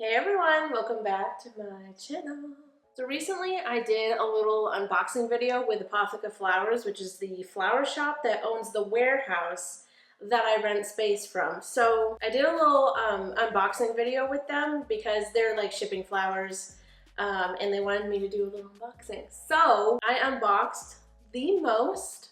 Hey everyone, welcome back to my channel. So recently I did a little unboxing video with Apotheca Flowers, which is the flower shop that owns the warehouse that I rent space from. So I did a little unboxing video with them because they're like shipping flowers and they wanted me to do a little unboxing. So I unboxed the most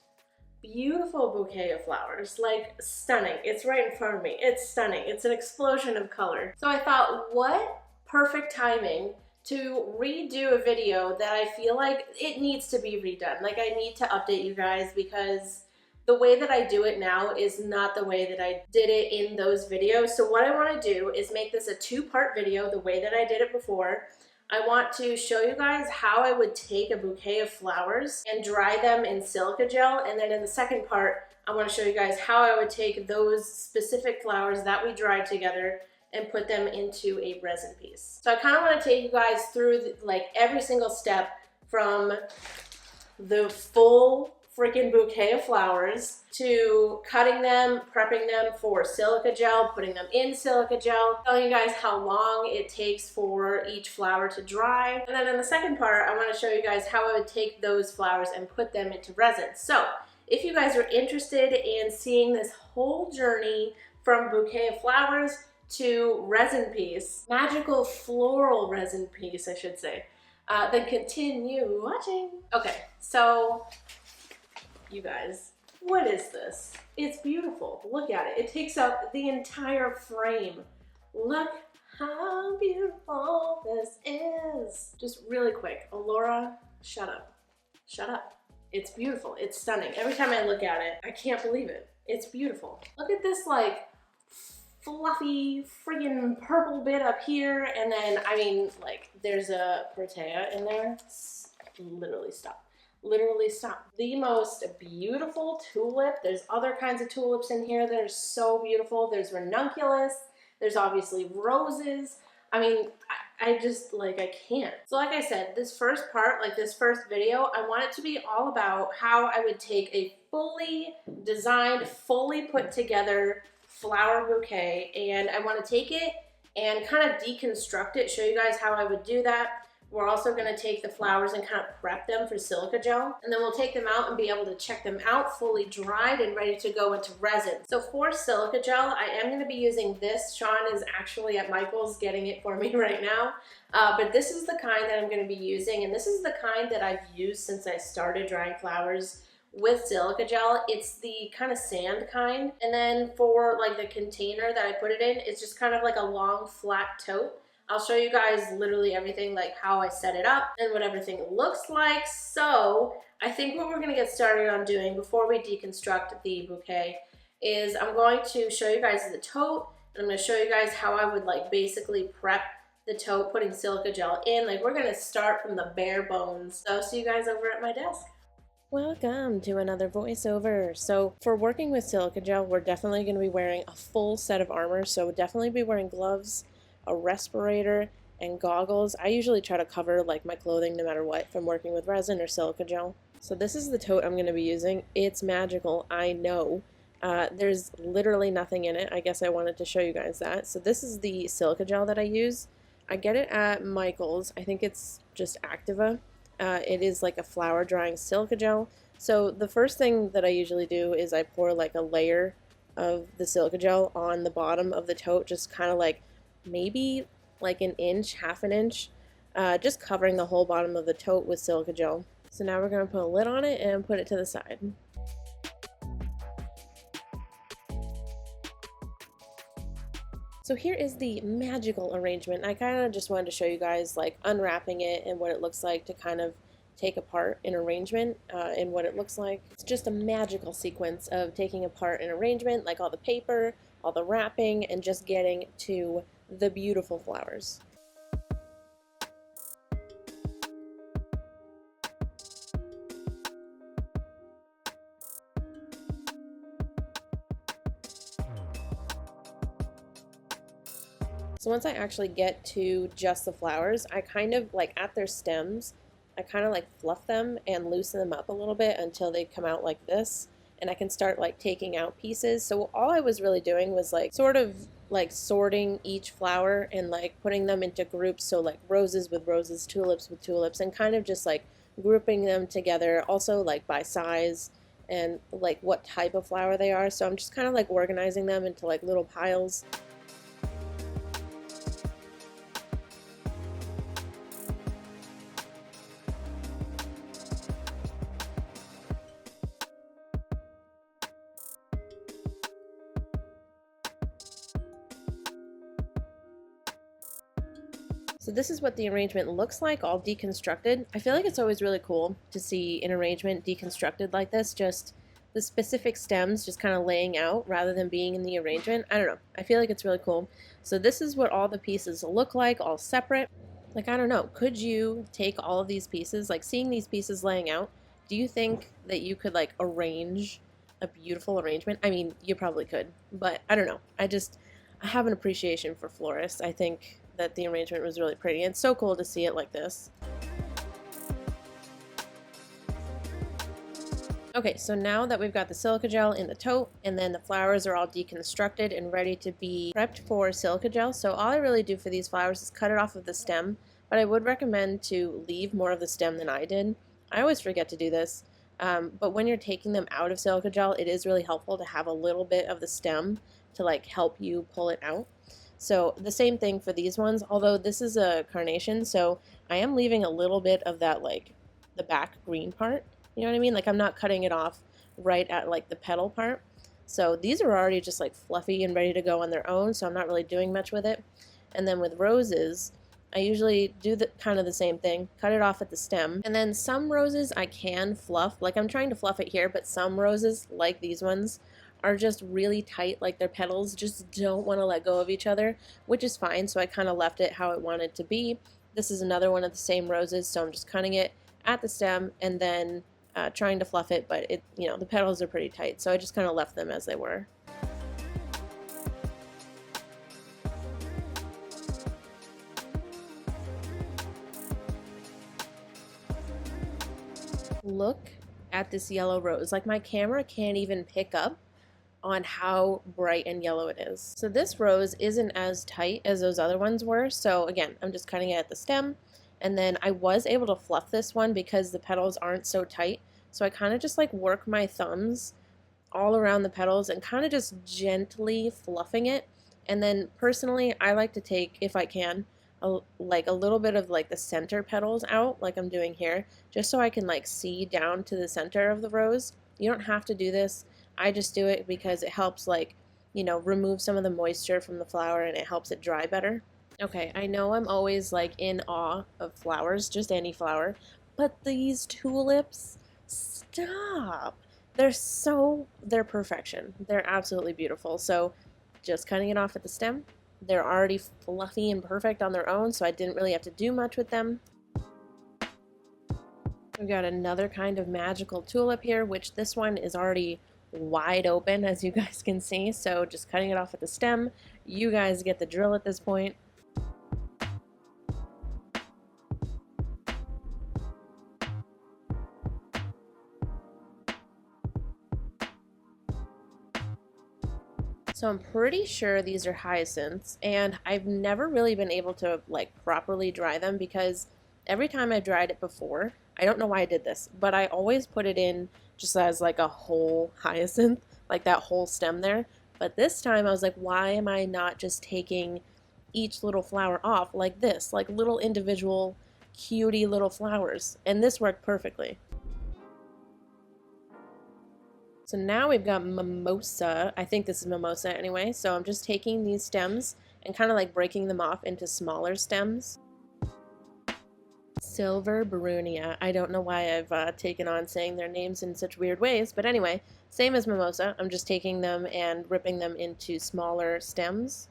beautiful bouquet of flowers, like stunning. It's right in front of me. It's stunning. It's an explosion of color. So I thought, what perfect timing to redo a video that I feel like it needs to be redone. Like I need to update you guys because the way that I do it now is not the way that I did it in those videos. So what I want to do is make this a two-part video the way that I did it before. I want to show you guys how I would take a bouquet of flowers and dry them in silica gel, and then in the second part I want to show you guys how I would take those specific flowers that we dried together and put them into a resin piece. So I kind of want to take you guys through like every single step from the full freaking bouquet of flowers to cutting them, prepping them for silica gel, putting them in silica gel, telling you guys how long it takes for each flower to dry. And then in the second part, I want to show you guys how I would take those flowers and put them into resin. So if you guys are interested in seeing this whole journey from bouquet of flowers to resin piece, magical floral resin piece, I should say, then continue watching. Okay, so you guys, what is this? It's beautiful. Look at it. It takes up the entire frame. Look how beautiful this is. Just really quick, Alora, shut up. Shut up. It's beautiful. It's stunning. Every time I look at it, I can't believe it. It's beautiful. Look at this like fluffy friggin' purple bit up here, and then, I mean, like, there's a protea in there. Literally stop. Literally stop. The most beautiful tulip. There's other kinds of tulips in here that are so beautiful. There's ranunculus. There's obviously roses. I mean, I just, like, I can't. So like I said, this first part, like this first video, I want it to be all about how I would take a fully designed, fully put together flower bouquet, and I want to take it and kind of deconstruct it, show you guys how I would do that. We're also going to take the flowers and kind of prep them for silica gel, and then we'll take them out and be able to check them out fully dried and ready to go into resin. So for silica gel, I am going to be using this. Sean is actually at Michael's getting it for me right now, but this is the kind that I'm going to be using, and this is the kind that I've used since I started drying flowers with silica gel. It's the kind of sand kind, and then for like the container that I put it in, it's just kind of like a long flat tote. I'll show you guys literally everything, like how I set it up and what everything looks like. So I think what we're going to get started on doing before we deconstruct the bouquet is I'm going to show you guys the tote, and I'm going to show you guys how I would like basically prep the tote, putting silica gel in. Like we're going to start from the bare bones. So I'll see you guys over at my desk. Welcome to another voiceover. So for working with silica gel, we're definitely going to be wearing a full set of armor. So definitely be wearing gloves, a respirator, and goggles. I usually try to cover like my clothing no matter what if I'm working with resin or silica gel. So this is the tote I'm going to be using. It's magical, I know. There's literally nothing in it. I guess I wanted to show you guys that. So this is the silica gel that I use. I get it at Michael's. I think it's just Activa. It is like a flower drying silica gel. So the first thing that I usually do is I pour like a layer of the silica gel on the bottom of the tote, just kind of like maybe like an inch, half an inch, just covering the whole bottom of the tote with silica gel. So now we're going to put a lid on it and put it to the side. So here is the magical arrangement. I kind of just wanted to show you guys like unwrapping it and what it looks like to kind of take apart an arrangement and what it looks like. It's just a magical sequence of taking apart an arrangement, like all the paper, all the wrapping, and just getting to the beautiful flowers. So once I actually get to just the flowers, I kind of like at their stems, I kind of like fluff them and loosen them up a little bit until they come out like this, and I can start like taking out pieces. So all I was really doing was like sort of like sorting each flower and like putting them into groups, so like roses with roses, tulips with tulips, and kind of just like grouping them together, also like by size and like what type of flower they are. So I'm just kind of like organizing them into like little piles. So this is what the arrangement looks like, all deconstructed. I feel like it's always really cool to see an arrangement deconstructed like this, just the specific stems just kind of laying out rather than being in the arrangement. I don't know. I feel like it's really cool. So this is what all the pieces look like, all separate. Like, I don't know, could you take all of these pieces, like seeing these pieces laying out, do you think that you could like arrange a beautiful arrangement? I mean, you probably could, but I don't know. I have an appreciation for florists. I think that the arrangement was really pretty. It's so cool to see it like this. Okay, so now that we've got the silica gel in the tote and then the flowers are all deconstructed and ready to be prepped for silica gel, so all I really do for these flowers is cut it off of the stem, but I would recommend to leave more of the stem than I did. I always forget to do this, but when you're taking them out of silica gel, it is really helpful to have a little bit of the stem to like help you pull it out. So the same thing for these ones, although this is a carnation, so I am leaving a little bit of that like the back green part. You know what I mean? Like I'm not cutting it off right at like the petal part. So these are already just like fluffy and ready to go on their own, so I'm not really doing much with it. And then with roses, I usually do the kind of the same thing, cut it off at the stem. And then some roses I can fluff, like I'm trying to fluff it here, but some roses, like these ones, are just really tight, like their petals just don't want to let go of each other, which is fine, so I kind of left it how it wanted to be. This is another one of the same roses, so I'm just cutting it at the stem and then trying to fluff it, but it, you know, the petals are pretty tight, so I just kind of left them as they were. Look at this yellow rose. Like my camera can't even pick up on how bright and yellow it is. So this rose isn't as tight as those other ones were, so again, I'm just cutting it at the stem, and then I was able to fluff this one because the petals aren't so tight, so I kind of just like work my thumbs all around the petals and kind of just gently fluffing it. And then personally, I like to take, if I can, like a little bit of like the center petals out, like I'm doing here, just so I can like see down to the center of the rose. You don't have to do this. I just do it because it helps, like, you know, remove some of the moisture from the flower and it helps it dry better. Okay, I know I'm always like in awe of flowers, just any flower, but these tulips, stop. They're perfection. They're absolutely beautiful. So just cutting it off at the stem. They're already fluffy and perfect on their own, so I didn't really have to do much with them. We've got another kind of magical tulip here, which this one is already wide open, as you guys can see, so just cutting it off at the stem. You guys get the drill at this point. So I'm pretty sure these are hyacinths, and I've never really been able to like properly dry them because every time I've dried it before, I don't know why I did this, but I always put it in just as like a whole hyacinth, like that whole stem there. But this time I was like, why am I not just taking each little flower off like this, like little individual cutie little flowers? And this worked perfectly. So now we've got mimosa. I think this is mimosa anyway. So I'm just taking these stems and kind of like breaking them off into smaller stems. Silver Barunia. I don't know why I've taken on saying their names in such weird ways, but anyway, same as mimosa. I'm just taking them and ripping them into smaller stems.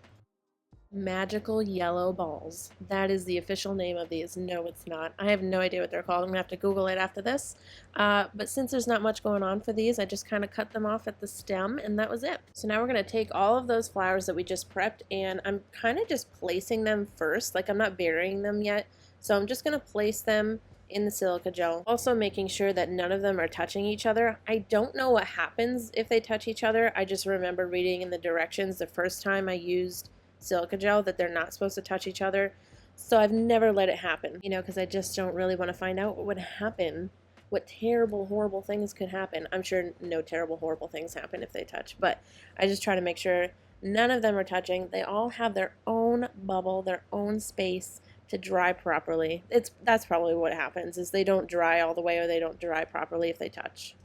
Magical yellow balls. That is the official name of these. No, it's not. I have no idea what they're called. I'm gonna have to Google it after this. But since there's not much going on for these, I just kind of cut them off at the stem, and that was it. So now we're gonna take all of those flowers that we just prepped, and I'm kind of just placing them first. Like, I'm not burying them yet. So I'm just gonna place them in the silica gel. Also making sure that none of them are touching each other. I don't know what happens if they touch each other. I just remember reading in the directions the first time I used silica gel that they're not supposed to touch each other. So I've never let it happen, you know, because I just don't really want to find out what would happen. What terrible, horrible things could happen. I'm sure no terrible, horrible things happen if they touch, but I just try to make sure none of them are touching. They all have their own bubble, their own space to dry properly. That's probably what happens, is they don't dry all the way, or they don't dry properly if they touch.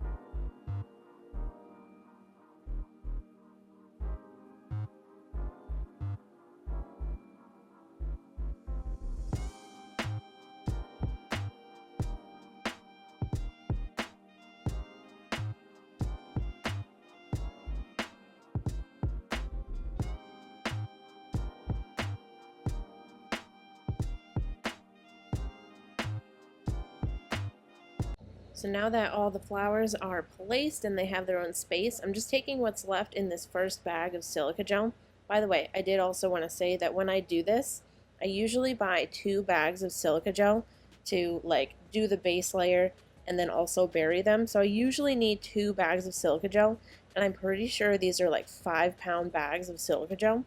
So now that all the flowers are placed and they have their own space, I'm just taking what's left in this first bag of silica gel. By the way, I did also want to say that when I do this, I usually buy 2 bags of silica gel to like do the base layer and then also bury them. So I usually need 2 bags of silica gel, and I'm pretty sure these are like 5-pound bags of silica gel.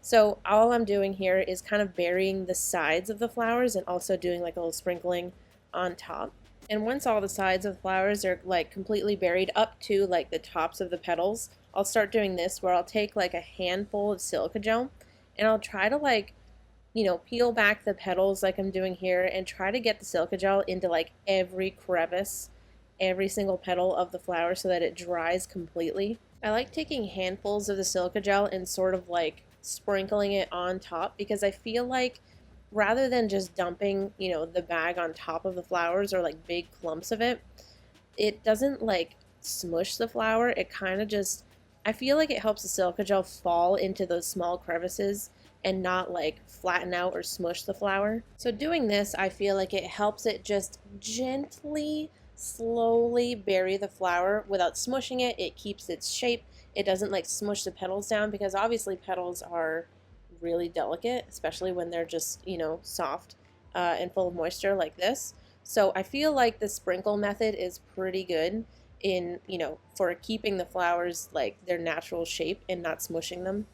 So all I'm doing here is kind of burying the sides of the flowers and also doing like a little sprinkling on top. And once all the sides of the flowers are like completely buried up to like the tops of the petals, I'll start doing this where I'll take like a handful of silica gel and I'll try to like, you know, peel back the petals like I'm doing here and try to get the silica gel into like every crevice, every single petal of the flower so that it dries completely. I like taking handfuls of the silica gel and sort of like sprinkling it on top, because I feel like rather than just dumping, you know, the bag on top of the flowers or like big clumps of it, it doesn't like smush the flower. It kind of just, I feel like it helps the silica gel fall into those small crevices and not like flatten out or smush the flower. So doing this, I feel like it helps it just gently, slowly bury the flower without smushing it. It keeps its shape. It doesn't like smush the petals down, because obviously petals are really delicate, especially when they're just, you know, soft and full of moisture like this. So I feel like the sprinkle method is pretty good in, you know, for keeping the flowers like their natural shape and not smushing them.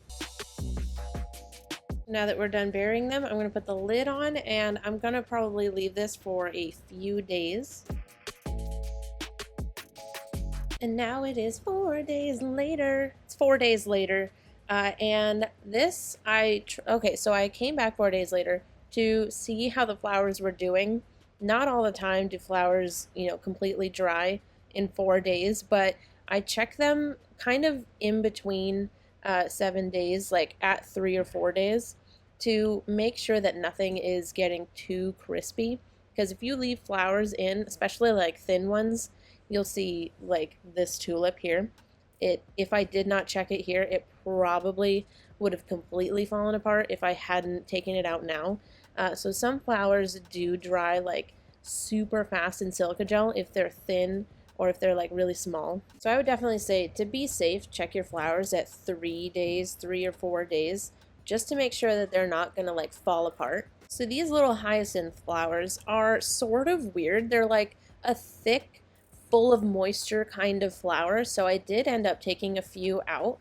Now that we're done burying them, I'm going to put the lid on, and I'm going to probably leave this for a few days. And now it is 4 days later. It's 4 days later. And this, okay, so I came back 4 days later to see how the flowers were doing. Not all the time do flowers, you know, completely dry in 4 days, but I check them kind of in between 7 days, like at 3 or 4 days, to make sure that nothing is getting too crispy. Because if you leave flowers in, especially like thin ones, you'll see like this tulip here. If I did not check it here, it probably would have completely fallen apart if I hadn't taken it out now. So some flowers do dry like super fast in silica gel if they're thin or if they're like really small. So I would definitely say, to be safe, check your flowers at 3 days, 3 or 4 days, just to make sure that they're not gonna like fall apart. So these little hyacinth flowers are sort of weird. They're like a thick, full of moisture kind of flower, so I did end up taking a few out,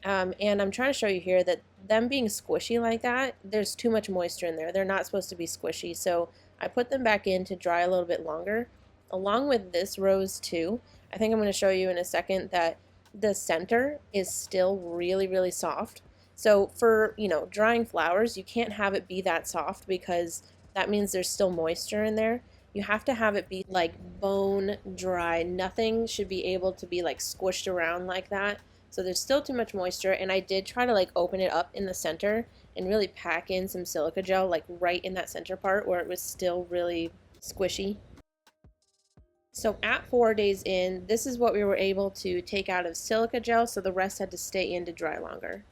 and I'm trying to show you here that them being squishy like that, there's too much moisture in there. They're not supposed to be squishy, so I put them back in to dry a little bit longer, along with this rose too. I think I'm going to show you in a second that the center is still really, really soft. So for, you know, drying flowers, you can't have it be that soft, because that means there's still moisture in there. You have to have it be like bone dry. Nothing should be able to be like squished around like that. So there's still too much moisture, and I did try to like open it up in the center and really pack in some silica gel like right in that center part where it was still really squishy. So at 4 days in, this is what we were able to take out of silica gel, so the rest had to stay in to dry longer.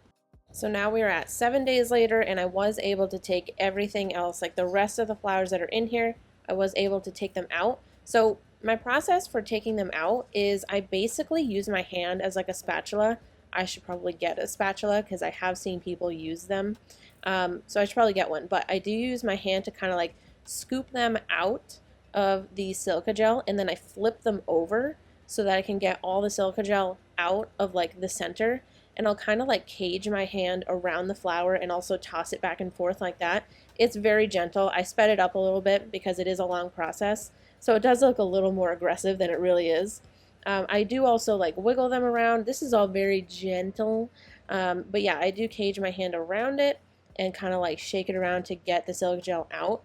So now we are at 7 days later, and I was able to take everything else, like the rest of the flowers that are in here, I was able to take them out. So my process for taking them out is I basically use my hand as like a spatula. I should probably get a spatula because I have seen people use them. So I should probably get one, but I do use my hand to kind of like scoop them out of the silica gel, and then I flip them over so that I can get all the silica gel out of like the center, and I'll kind of like cage my hand around the flower and also toss it back and forth like that. It's very gentle. I sped it up a little bit because it is a long process, so it does look a little more aggressive than it really is. I do also like wiggle them around. This is all very gentle, but yeah, I do cage my hand around it and kind of like shake it around to get the silica gel out.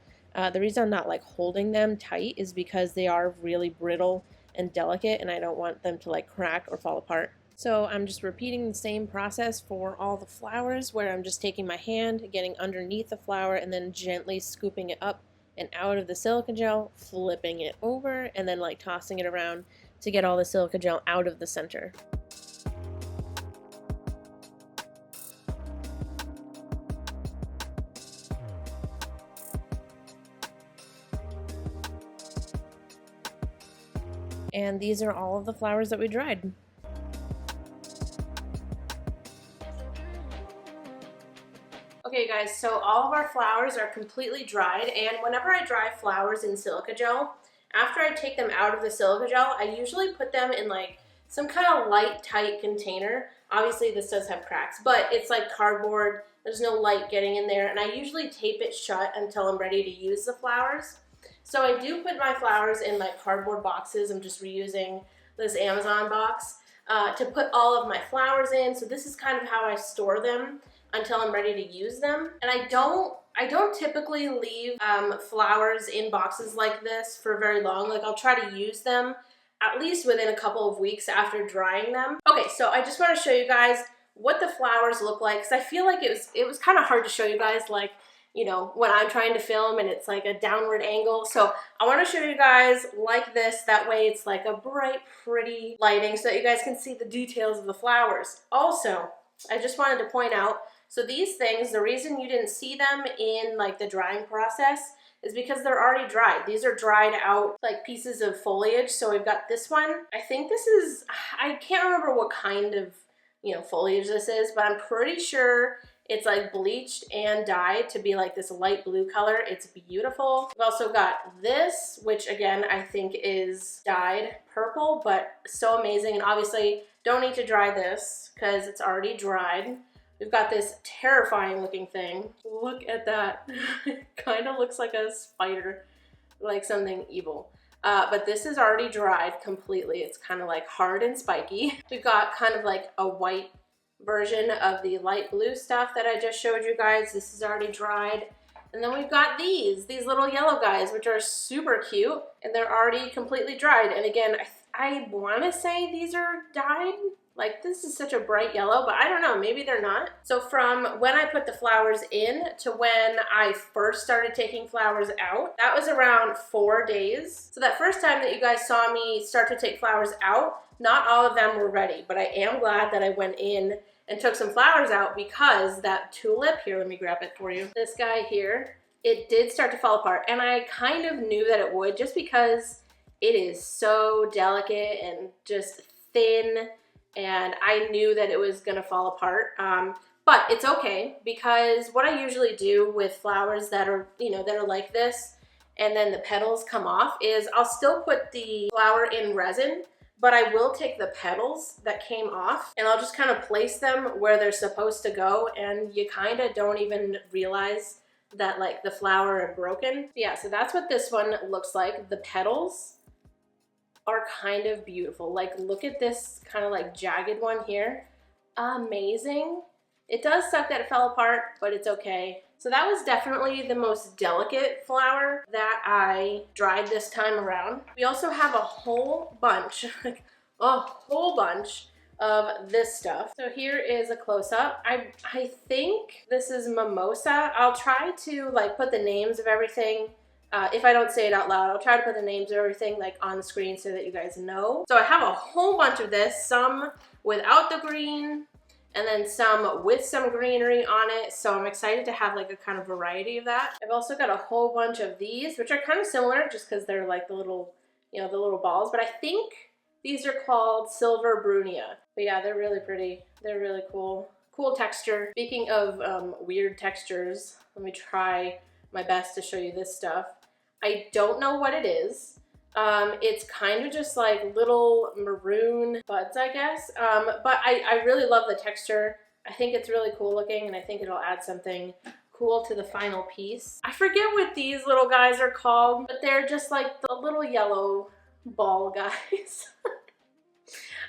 The reason I'm not like holding them tight is because they are really brittle and delicate, and I don't want them to like crack or fall apart. So I'm just repeating the same process for all the flowers, where I'm just taking my hand, getting underneath the flower, and then gently scooping it up and out of the silica gel, flipping it over, and then like tossing it around to get all the silica gel out of the center. And these are all of the flowers that we dried. Okay guys, so all of our flowers are completely dried, and whenever I dry flowers in silica gel, after I take them out of the silica gel, I usually put them in like some kind of light, tight container. Obviously this does have cracks, but it's like cardboard, there's no light getting in there, and I usually tape it shut until I'm ready to use the flowers. So I do put my flowers in like cardboard boxes. I'm just reusing this Amazon box to put all of my flowers in. So this is kind of how I store them until I'm ready to use them. And I don't typically leave flowers in boxes like this for very long. Like I'll try to use them at least within a couple of weeks after drying them. Okay, so I just want to show you guys what the flowers look like, because I feel like it was kind of hard to show you guys, like, you know, when I'm trying to film and it's like a downward angle. So I want to show you guys like this. That way it's like a bright, pretty lighting so that you guys can see the details of the flowers. Also, I just wanted to point out, so these things, the reason you didn't see them in like the drying process is because they're already dried. These are dried out like pieces of foliage. So we've got this one. I think this is, I can't remember what kind of, you know, foliage this is, but I'm pretty sure it's like bleached and dyed to be like this light blue color. It's beautiful. We've also got this, which again, I think is dyed purple, but so amazing. And obviously don't need to dry this because it's already dried. We've got this terrifying looking thing. Look at that. It kind of looks like a spider, like something evil. But this is already dried completely. It's kind of like hard and spiky. We've got kind of like a white version of the light blue stuff that I just showed you guys. This is already dried. And then we've got these little yellow guys, which are super cute, and they're already completely dried. And again, I want to say these are dyed. Like, this is such a bright yellow, but I don't know, maybe they're not. So from when I put the flowers in to when I first started taking flowers out, that was around 4 days. So that first time that you guys saw me start to take flowers out, not all of them were ready, but I am glad that I went in and took some flowers out, because that tulip, here, let me grab it for you. This guy here, it did start to fall apart, and I kind of knew that it would, just because it is so delicate and just thin, and I knew that it was gonna fall apart. But it's okay, because what I usually do with flowers that are, you know, that are like this, and then the petals come off, is I'll still put the flower in resin, but I will take the petals that came off and I'll just kind of place them where they're supposed to go, and you kind of don't even realize that like the flower are broken. Yeah, so that's what this one looks like. The petals are kind of beautiful. Like, look at this kind of like jagged one here. Amazing. It does suck that it fell apart, but it's okay. So that was definitely the most delicate flower that I dried this time around. We also have a whole bunch, like a whole bunch of this stuff. So here is a close-up. I think this is mimosa. I'll try to like put the names of everything. If I don't say it out loud, I'll try to put the names of everything like on the screen so that you guys know. So I have a whole bunch of this, some without the green, and then some with some greenery on it. So I'm excited to have like a kind of variety of that. I've also got a whole bunch of these, which are kind of similar just because they're like the little, you know, the little balls, but I think these are called Silver Brunia. But yeah, they're really pretty. They're really cool. Cool texture. Speaking of weird textures, let me try my best to show you this stuff. I don't know what it is. It's kind of just like little maroon buds, I guess. But I really love the texture. I think it's really cool looking, and I think it'll add something cool to the final piece. I forget what these little guys are called, but they're just like the little yellow ball guys.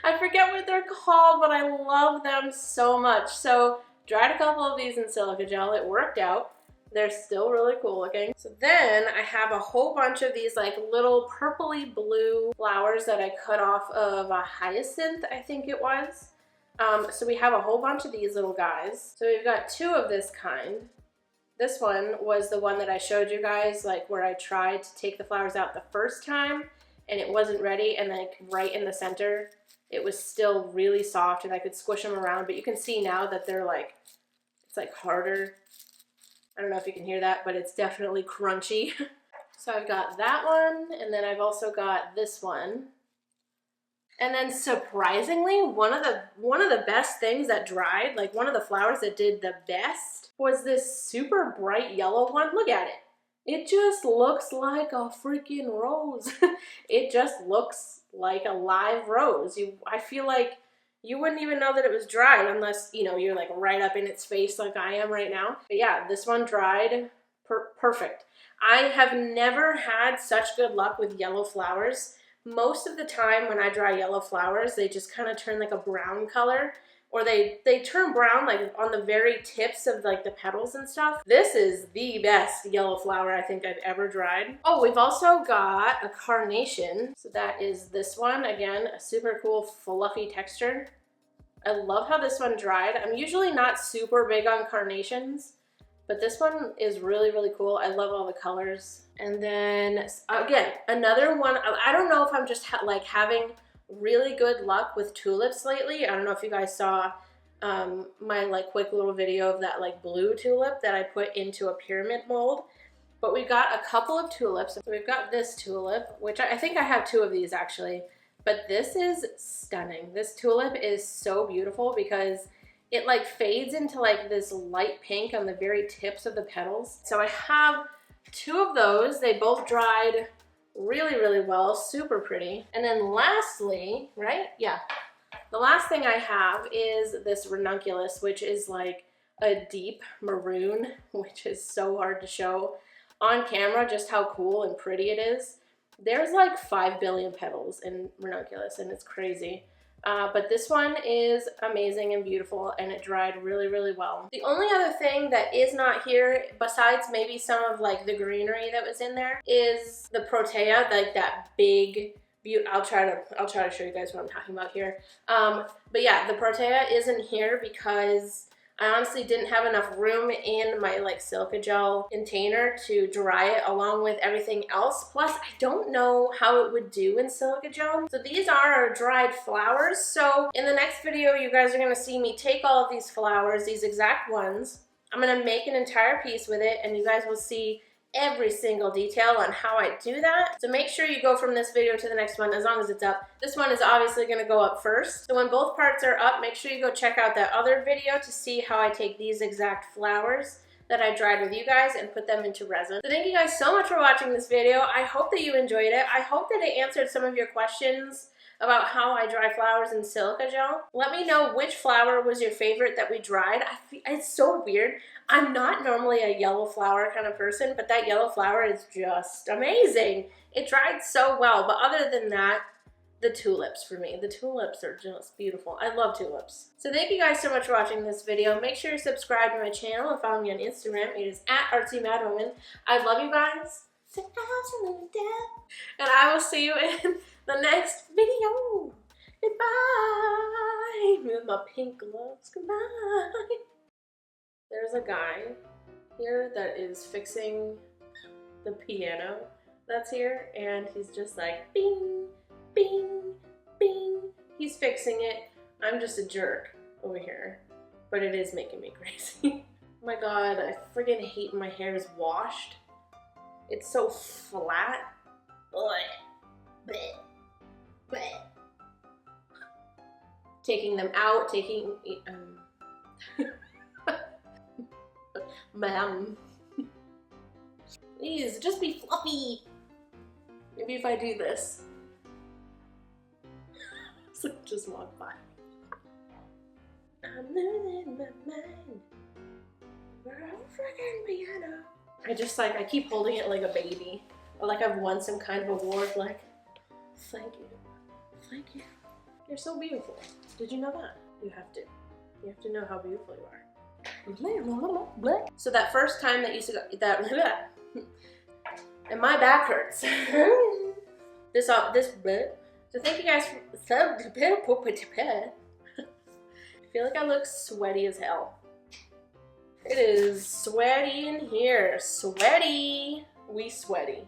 I forget what they're called, but I love them so much. So dried a couple of these in silica gel. It worked out. They're still really cool looking. So then I have a whole bunch of these like little purpley blue flowers that I cut off of a hyacinth, I think it was. So we have a whole bunch of these little guys. So we've got two of this kind. This one was the one that I showed you guys, like where I tried to take the flowers out the first time and it wasn't ready, and like right in the center, it was still really soft and I could squish them around, but you can see now that they're like, it's like harder. I don't know if you can hear that, but it's definitely crunchy. So I've got that one, and then I've also got this one. And then surprisingly, one of the best things that dried, like one of the flowers that did the best, was this super bright yellow one. Look at it. It just looks like a freaking rose. It just looks like a live rose. I feel like you wouldn't even know that it was dried unless, you know, you're like right up in its face like I am right now. But yeah, this one dried perfect. I have never had such good luck with yellow flowers. Most of the time when I dry yellow flowers, they just kind of turn like a brown color, or they turn brown like on the very tips of like the petals and stuff. This is the best yellow flower I think I've ever dried. Oh, we've also got a carnation. So that is this one. Again, a super cool fluffy texture. I love how this one dried. I'm usually not super big on carnations, but this one is really, really cool. I love all the colors. And then, again, another one. I don't know if I'm just like having really good luck with tulips lately. I don't know if you guys saw my like quick little video of that like blue tulip that I put into a pyramid mold. But we've got a couple of tulips. So we've got this tulip, which I think I have two of these actually. But this is stunning. This tulip is so beautiful because it like fades into like this light pink on the very tips of the petals. So I have two of those. They both dried really, really well, super pretty. And then lastly, right? Yeah. The last thing I have is this ranunculus, which is like a deep maroon, which is so hard to show on camera just how cool and pretty it is. There's like 5 billion petals in ranunculus and it's crazy. But this one is amazing and beautiful, and it dried really, really well. The only other thing that is not here, besides maybe some of like the greenery that was in there, is the protea, like that big, I'll try to show you guys what I'm talking about here. But yeah, the protea isn't here because I honestly didn't have enough room in my like silica gel container to dry it along with everything else. Plus, I don't know how it would do in silica gel. So these are our dried flowers. So in the next video, you guys are gonna see me take all of these flowers, these exact ones. I'm gonna make an entire piece with it, and you guys will see every single detail on how I do that. So make sure you go from this video to the next one as long as it's up. This one is obviously going to go up first. So when both parts are up, make sure you go check out that other video to see how I take these exact flowers that I dried with you guys and put them into resin. So thank you guys so much for watching this video. I hope that you enjoyed it. I hope that it answered some of your questions about how I dry flowers in silica gel. Let me know which flower was your favorite that we dried. It's so weird. I'm not normally a yellow flower kind of person, but that yellow flower is just amazing. It dried so well, but other than that, the tulips for me. The tulips are just beautiful. I love tulips. So thank you guys so much for watching this video. Make sure you subscribe to my channel and follow me on Instagram. It is at Artsymadwoman. I love you guys. And I will see you in the next video. Goodbye. With my pink gloves. Goodbye. There's a guy here that is fixing the piano that's here, and he's just like bing, bing, bing. He's fixing it. I'm just a jerk over here, but it is making me crazy. Oh my god, I friggin' hate when my hair is washed. It's so flat. Blech. Blech. Blech. Taking them out, ma'am. Please, just be fluffy. Maybe if I do this. So just walk by. I'm losing my mind. We're a freaking piano. I keep holding it like a baby. Or like I've won some kind of award, like, thank you. Thank you. You're so beautiful. Did you know that? You have to. You have to know how beautiful you are. So that first time that you said that, and my back hurts. this. So thank you guys for. I feel like I look sweaty as hell. It is sweaty in here. Sweaty. We sweaty.